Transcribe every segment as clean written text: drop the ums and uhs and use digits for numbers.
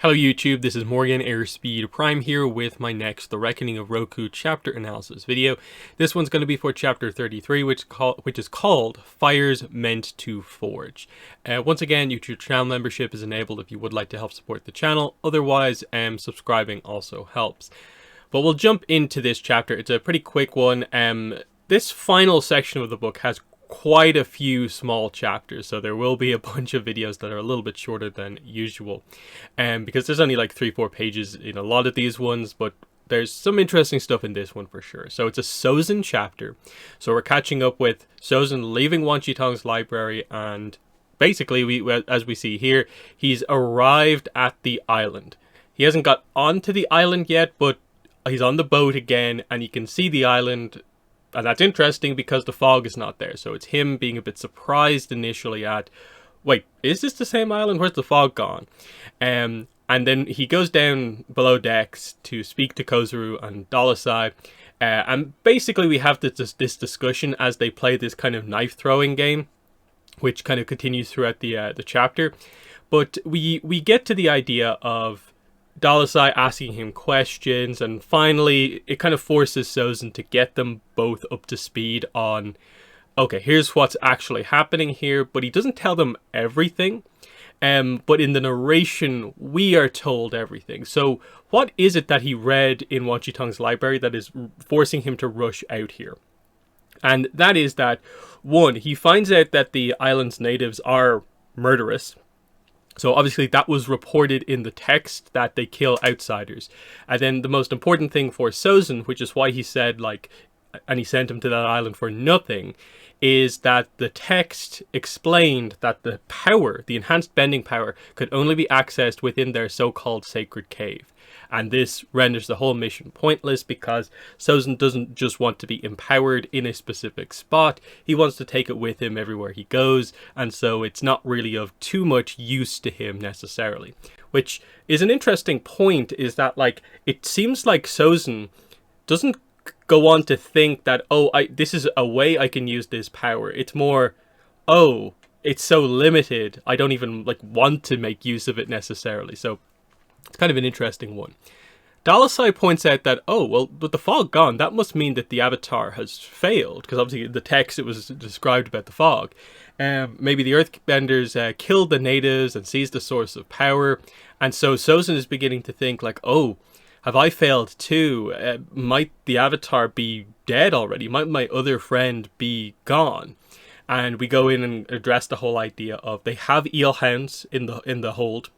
Hello YouTube, this is Morgan Airspeed Prime here with my next The Reckoning of Roku chapter analysis video. This one's going to be for chapter 33, which is called Fires Meant to Forge. Once again, YouTube channel membership is enabled if you would like to help support the channel. Otherwise, subscribing also helps. But we'll jump into this chapter. It's a pretty quick one. This final section of the book has quite a few small chapters, so there will be a bunch of videos that are a little bit shorter than usual, because there's only like 3-4 pages in a lot of these ones, but there's some interesting stuff in this one for sure. So it's a Sozin chapter, so we're catching up with Sozin leaving Wan Shi Tong's library, and basically as we see here, he's arrived at the island. He hasn't got onto the island yet, but he's on the boat again, and you can see the island. And that's interesting because the fog is not there. So it's him being a bit surprised initially at, wait, is this the same island? Where's the fog gone? And then he goes down below decks to speak to Kozuru and Dalasai. And basically we have this discussion as they play this kind of knife throwing game, which kind of continues throughout the chapter. But we get to the idea of Dalasai asking him questions, and finally it kind of forces Sozin to get them both up to speed on, okay, here's what's actually happening here, but he doesn't tell them everything. But in the narration, we are told everything. So what is it that he read in Wan Shi Tong's library that is forcing him to rush out here? And that is that, one, he finds out that the island's natives are murderous. So obviously that was reported in the text that they kill outsiders. And then the most important thing for Sozin, which is why he said, like, and he sent him to that island for nothing, is that the text explained that the power, the enhanced bending power, could only be accessed within their so-called sacred cave. And this renders the whole mission pointless because Sozin doesn't just want to be empowered in a specific spot, he wants to take it with him everywhere he goes, and so it's not really of too much use to him necessarily. Which is an interesting point, is that, like, it seems like Sozin doesn't go on to think that, oh, this is a way I can use this power. It's more, oh, it's so limited, I don't even want to make use of it necessarily. So it's kind of an interesting one. Dalasai points out that, oh, well, with the fog gone, that must mean that the Avatar has failed, because obviously in the text it was described about the fog. Maybe the Earthbenders killed the natives and seized the source of power, and so Sozin is beginning to think, like, oh, have I failed too? Might the Avatar be dead already? Might my other friend be gone? And we go in and address the whole idea of they have eel hounds in the hold.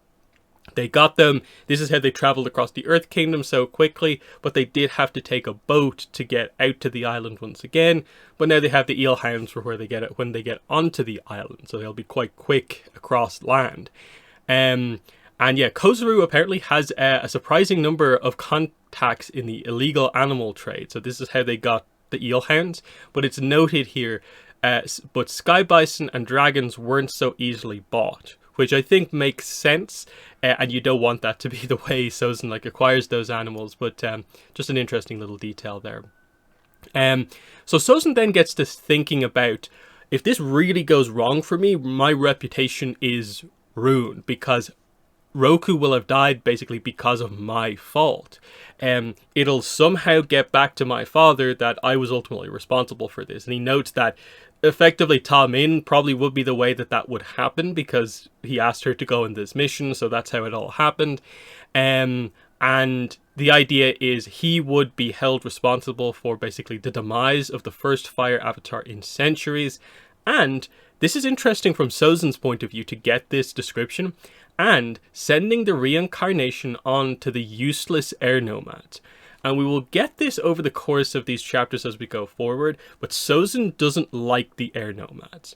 They got them. This is how they traveled across the Earth Kingdom so quickly, but they did have to take a boat to get out to the island once again. But now they have the eel hounds for where they get it when they get onto the island, so they'll be quite quick across land. And yeah, Kozuru apparently has a surprising number of contacts in the illegal animal trade. So this is how they got the eel hounds. But it's noted here, but sky bison and dragons weren't so easily bought, which I think makes sense. And you don't want that to be the way Sozin acquires those animals. But just an interesting little detail there. So Sozin then gets to thinking about, if this really goes wrong for me, my reputation is ruined, because Roku will have died basically because of my fault. It'll somehow get back to my father that I was ultimately responsible for this. And he notes that effectively Ta Min probably would be the way that would happen, because he asked her to go on this mission, so that's how it all happened. And the idea is he would be held responsible for basically the demise of the first fire avatar in centuries. And this is interesting from Sozin's point of view to get this description, and sending the reincarnation on to the useless air nomads. And we will get this over the course of these chapters as we go forward, but Sozin doesn't like the air nomads.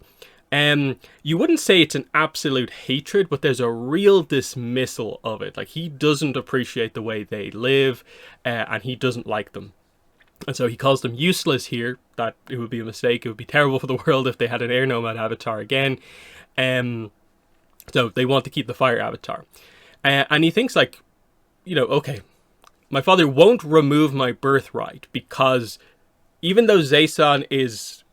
You wouldn't say it's an absolute hatred, but there's a real dismissal of it. Like, he doesn't appreciate the way they live, and he doesn't like them. And so he calls them useless here. That it would be a mistake. It would be terrible for the world if they had an air nomad avatar again. So they want to keep the fire avatar. And he thinks, like, okay, my father won't remove my birthright, because even though Zaison is,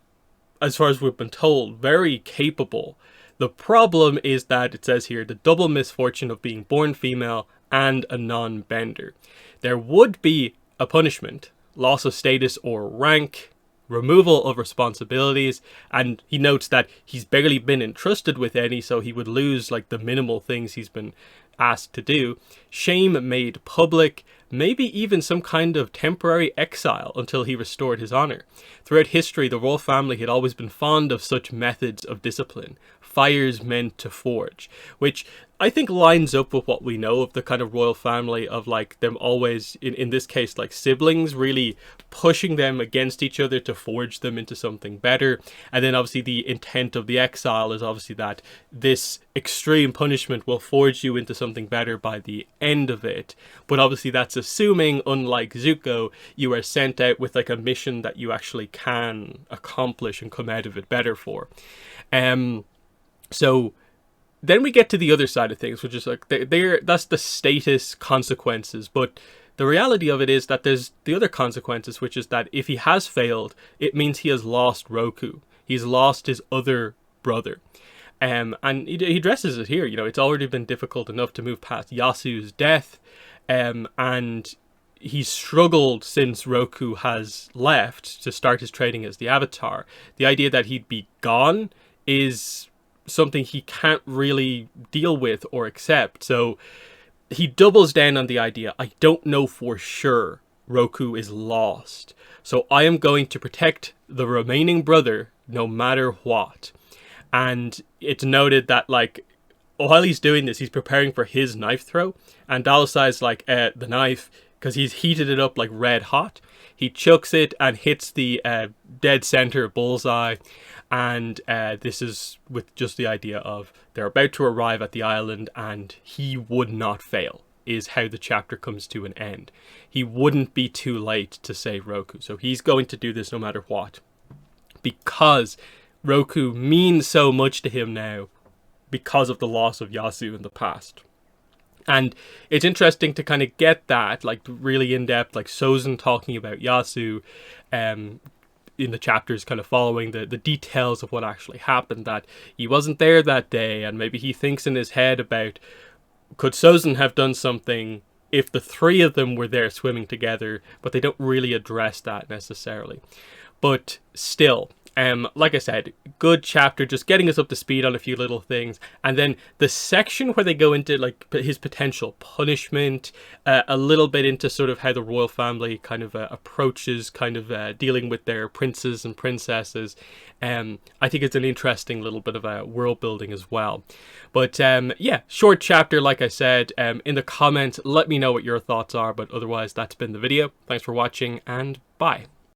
as far as we've been told, very capable, the problem is that, it says here, the double misfortune of being born female and a non-bender. There would be a punishment, loss of status or rank, removal of responsibilities, and he notes that he's barely been entrusted with any, so he would lose like the minimal things he's been asked to do. Shame made public, maybe even some kind of temporary exile until he restored his honor. Throughout history, the royal family had always been fond of such methods of discipline, fires meant to forge, which I think lines up with what we know of the kind of royal family, of like them always, in this case, like siblings, really pushing them against each other to forge them into something better. And then obviously the intent of the exile is obviously that this extreme punishment will forge you into something better by the end of it. But obviously that's assuming, unlike Zuko, you are sent out with like a mission that you actually can accomplish and come out of it better for. So then we get to the other side of things, which is like that's the status consequences. But the reality of it is that there's the other consequences, which is that if he has failed, it means he has lost Roku. He's lost his other brother. And he addresses it here. You know, it's already been difficult enough to move past Yasu's death. And he's struggled since Roku has left to start his training as the Avatar. The idea that he'd be gone is something he can't really deal with or accept. So he doubles down on the idea, I don't know for sure Roku is lost, so I am going to protect the remaining brother no matter what. And it's noted that like while he's doing this, he's preparing for his knife throw, and Dalasai's like the knife, because he's heated it up like red hot. He chucks it and hits the dead center bullseye. And this is with just the idea of they're about to arrive at the island and he would not fail, is how the chapter comes to an end. He wouldn't be too late to save Roku. So he's going to do this no matter what, because Roku means so much to him now because of the loss of Yasu in the past. And it's interesting to kind of get that, like really in depth, like Sozin talking about Yasu, in the chapters kind of following the details of what actually happened, that he wasn't there that day, and maybe he thinks in his head about, could Sozin have done something if the three of them were there swimming together, but they don't really address that necessarily. But still, like I said, good chapter, just getting us up to speed on a few little things. And then the section where they go into like his potential punishment, a little bit into sort of how the royal family kind of approaches kind of dealing with their princes and princesses. I think it's an interesting little bit of world building as well. But yeah, short chapter, like I said. In the comments, let me know what your thoughts are. But otherwise, that's been the video. Thanks for watching, and bye.